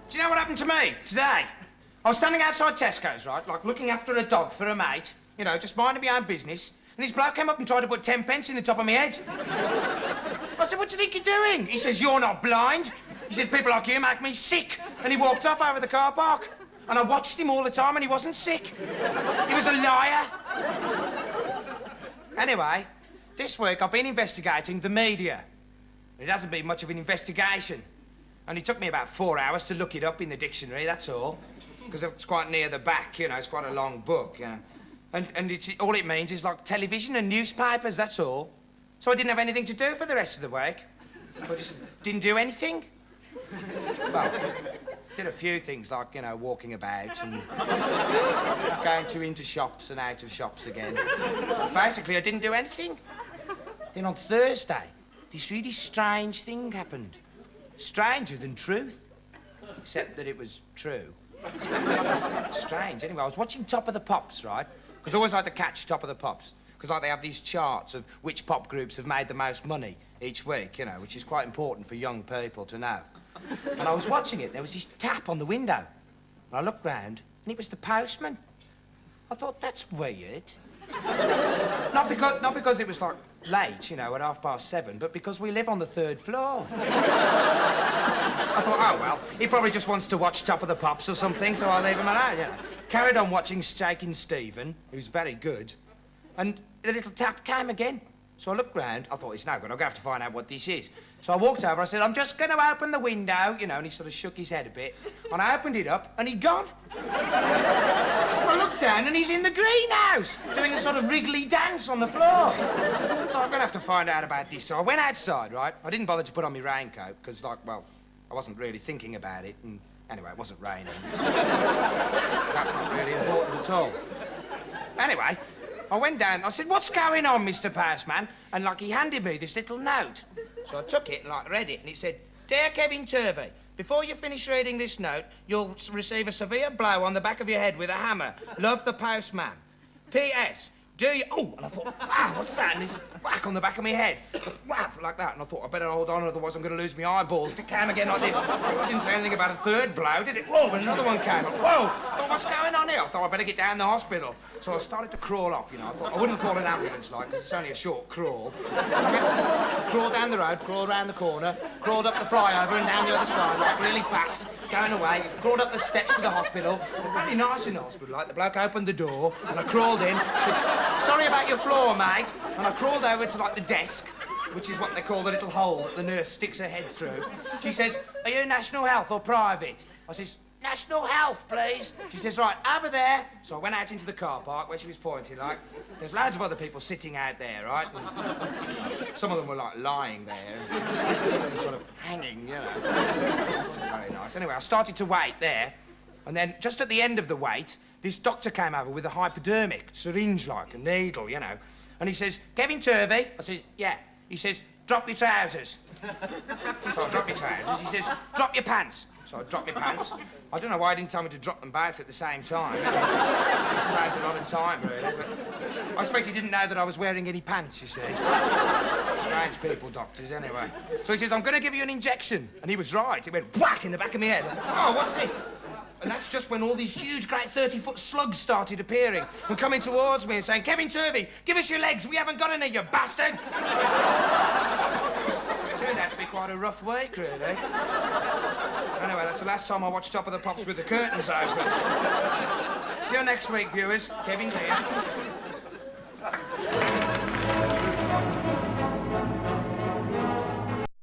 Do you know what happened to me today? I was standing outside Tesco's, right, like looking after a dog for a mate, you know, just minding my own business, and this bloke came up and tried to put 10 pence in the top of my head. I said, what do you think you're doing? He says, you're not blind. He says, people like you make me sick. And he walked off over the car park. And I watched him all the time and he wasn't sick. He was a liar. Anyway, this week I've been investigating the media. It hasn't been much of an investigation. Only took me about 4 hours to look it up in the dictionary, that's all. Because it's quite near the back, you know, it's quite a long book, you know. And it's, all it means is, like, television and newspapers, that's all. So I didn't have anything to do for the rest of the week. So I just didn't do anything. Well, did a few things, like, you know, walking about and going into shops and out of shops again. Basically, I didn't do anything. Then on Thursday, this really strange thing happened. Stranger than truth. Except that it was true. Strange. Anyway, I was watching Top of the Pops, right? Because I always like to catch Top of the Pops. Because, like, they have these charts of which pop groups have made the most money each week, you know, which is quite important for young people to know. And I was watching it. There was this tap on the window. And I looked round, and it was the postman. I thought, that's weird. Not because it was, like, late, you know, at 7:30, but because we live on the 3rd floor. I thought, oh, well, he probably just wants to watch Top of the Pops or something, so I'll leave him alone, you know. Carried on watching Shakin' Stephen, who's very good, and the little tap came again. So I looked round, I thought, it's no good, I'm going to have to find out what this is. So I walked over, I said, I'm just going to open the window, you know, and he sort of shook his head a bit. And I opened it up, and he'd gone. I looked down, and he's in the greenhouse, doing a sort of wriggly dance on the floor. I thought, I'm going to have to find out about this. So I went outside, right? I didn't bother to put on my raincoat, because, like, well, I wasn't really thinking about it, and anyway, it wasn't raining. So that's not really important at all. Anyway, I went down, I said, what's going on, Mr. Postman? And, like, he handed me this little note. So I took it and, like, read it, and it said, Dear Kevin Turvey, before you finish reading this note, you'll receive a severe blow on the back of your head with a hammer. Love, the postman. P.S. Do you... Oh, and I thought, wow, what's that? And it's whack on the back of my head. Whap, like that. And I thought, I better hold on, otherwise I'm going to lose my eyeballs. It came again like this. It didn't say anything about a third blow, did it? Whoa, and another one came. Whoa! I thought, what's going on here? I thought, I better get down to the hospital. So I started to crawl off, you know. I thought, I wouldn't call an ambulance, like, because it's only a short crawl. Crawled down the road, crawled round the corner, crawled up the flyover and down the other side, like, really fast. Going away, crawled up the steps to the hospital. Very nice in the hospital, like, the bloke opened the door, and I crawled in, said, sorry about your floor, mate. And I crawled over to, like, the desk, which is what they call the little hole that the nurse sticks her head through. She says, are you National Health or private? I says, National Health, please. She says, right, over there. So I went out into the car park where she was pointing, like, there's loads of other people sitting out there, right? And some of them were, like, lying there. Some of them were sort of hanging, you know. It wasn't very nice. Anyway, I started to wait there, and then just at the end of the wait, this doctor came over with a hypodermic syringe-like, a needle, you know. And he says, Kevin Turvey? I says, yeah. He says, drop your trousers. So I drop my trousers. He says, drop your pants. So I dropped my pants. I don't know why he didn't tell me to drop them both at the same time. It saved a lot of time, really, but I expect he didn't know that I was wearing any pants, you see. Strange people, doctors, anyway. So he says, I'm going to give you an injection. And he was right. It went whack in the back of my head. Oh, what's this? And that's just when all these huge, great 30-foot slugs started appearing and coming towards me and saying, Kevin Turvey, give us your legs. We haven't got any, you bastard. So it turned out to be quite a rough week, really. Anyway, that's the last time I watched Top of the Pops with the curtains open. Till next week, viewers. Kevin's here.